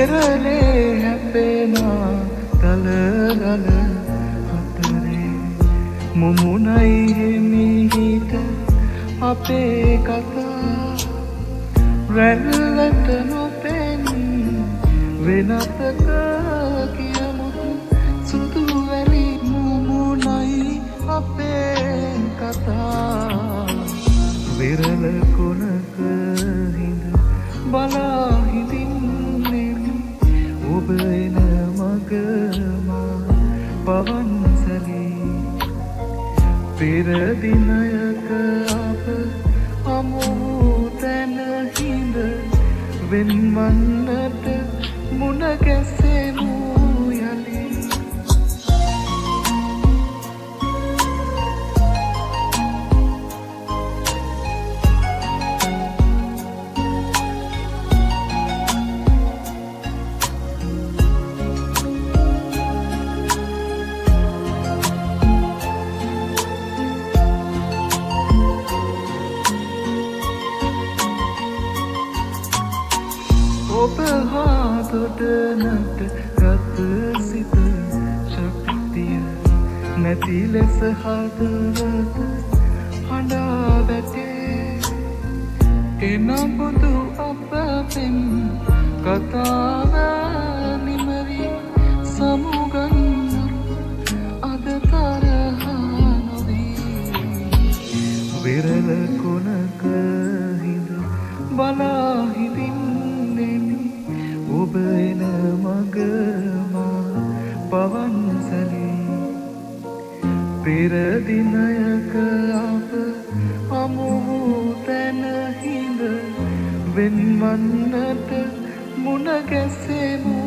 වෙරළේ හැපෙනා තලගල අතරේ මුමුණයි හිමිහිට අපේ කතා රැල්ලට නොපෙනී වෙනතක කියමුතු සුදු වැලි මුමුණයි අපේ කතා විරල කොනක හිඳ බලා හිඳින්නෙමි ඔබ එන මගමා පවන්සලී පෙර දිනයක අප හමු තැන හිඳ වෙන්වන්නට මුණ ගැසෙමු යලි ඔබ හා දොඩනට ගත සිත ශක්තිය නැති ලෙස හදවත හඬා වැටේ එනබුදු අප පෙම් කතාව නිමරි සමුගන්නු අද තරහා නොවී විරල කොනක හිඳ බලා හිඳින්නෙමි ඔබ එන මගමා පවන්සලී පෙර දිනයක අප හමු තැන හිඳ වෙන්වන්නට මුණ ගැසෙමු